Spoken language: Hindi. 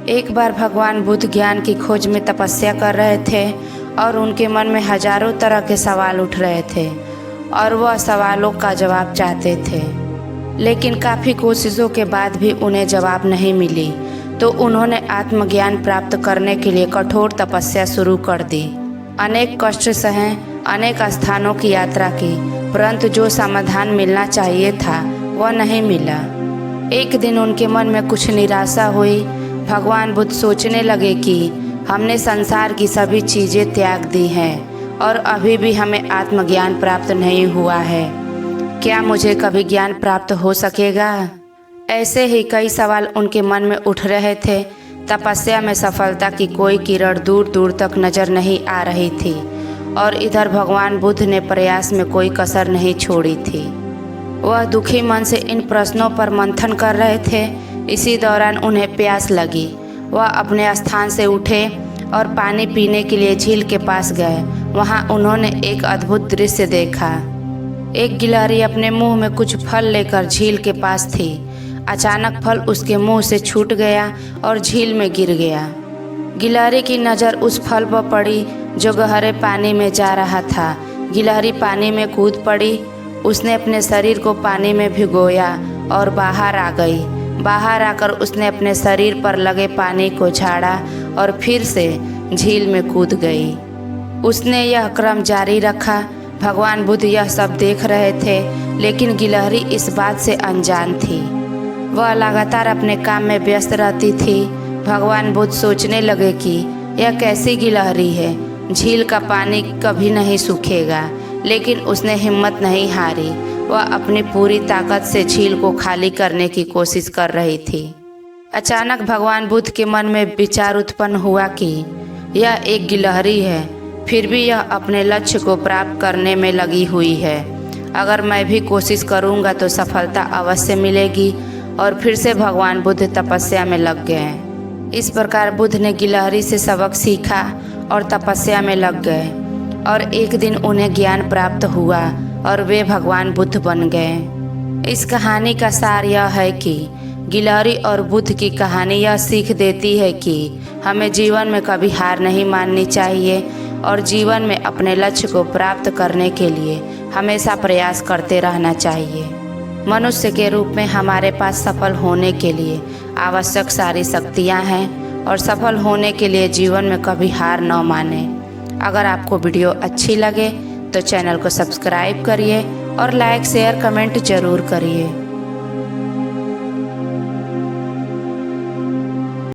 एक बार भगवान बुद्ध ज्ञान की खोज में तपस्या कर रहे थे और उनके मन में हजारों तरह के सवाल उठ रहे थे और वह सवालों का जवाब चाहते थे, लेकिन काफ़ी कोशिशों के बाद भी उन्हें जवाब नहीं मिली। तो उन्होंने आत्मज्ञान प्राप्त करने के लिए कठोर तपस्या शुरू कर दी। अनेक कष्ट सहे, अनेक स्थानों की यात्रा की, परंतु जो समाधान मिलना चाहिए था वह नहीं मिला। एक दिन उनके मन में कुछ निराशा हुई। भगवान बुद्ध सोचने लगे कि हमने संसार की सभी चीज़ें त्याग दी हैं और अभी भी हमें आत्मज्ञान प्राप्त नहीं हुआ है। क्या मुझे कभी ज्ञान प्राप्त हो सकेगा? ऐसे ही कई सवाल उनके मन में उठ रहे थे। तपस्या में सफलता की कोई किरण दूर दूर तक नजर नहीं आ रही थी और इधर भगवान बुद्ध ने प्रयास में कोई कसर नहीं छोड़ी थी। वह दुखी मन से इन प्रश्नों पर मंथन कर रहे थे। इसी दौरान उन्हें प्यास लगी। वह अपने स्थान से उठे और पानी पीने के लिए झील के पास गए। वहां उन्होंने एक अद्भुत दृश्य देखा। एक गिलहरी अपने मुंह में कुछ फल लेकर झील के पास थी। अचानक फल उसके मुंह से छूट गया और झील में गिर गया। गिलहरी की नज़र उस फल पर पड़ी जो गहरे पानी में जा रहा था। गिलहरी पानी में कूद पड़ी। उसने अपने शरीर को पानी में भिगोया और बाहर आ गई। बाहर आकर उसने अपने शरीर पर लगे पानी को झाड़ा और फिर से झील में कूद गई। उसने यह क्रम जारी रखा। भगवान बुद्ध यह सब देख रहे थे, लेकिन गिलहरी इस बात से अनजान थी। वह लगातार अपने काम में व्यस्त रहती थी। भगवान बुद्ध सोचने लगे कि यह कैसी गिलहरी है, झील का पानी कभी नहीं सूखेगा। लेकिन उसने हिम्मत नहीं हारी। वह अपनी पूरी ताकत से झील को खाली करने की कोशिश कर रही थी। अचानक भगवान बुद्ध के मन में विचार उत्पन्न हुआ कि यह एक गिलहरी है, फिर भी यह अपने लक्ष्य को प्राप्त करने में लगी हुई है। अगर मैं भी कोशिश करूँगा तो सफलता अवश्य मिलेगी। और फिर से भगवान बुद्ध तपस्या में लग गए। इस प्रकार बुद्ध ने गिलहरी से सबक सीखा और तपस्या में लग गए और एक दिन उन्हें ज्ञान प्राप्त हुआ और वे भगवान बुद्ध बन गए। इस कहानी का सार यह है कि गिलहरी और बुद्ध की कहानी यह सीख देती है कि हमें जीवन में कभी हार नहीं माननी चाहिए और जीवन में अपने लक्ष्य को प्राप्त करने के लिए हमेशा प्रयास करते रहना चाहिए। मनुष्य के रूप में हमारे पास सफल होने के लिए आवश्यक सारी शक्तियाँ हैं और सफल होने के लिए जीवन में कभी हार न माने। अगर आपको वीडियो अच्छी लगे तो चैनल को सब्सक्राइब करिए और लाइक शेयर कमेंट जरूर करिए।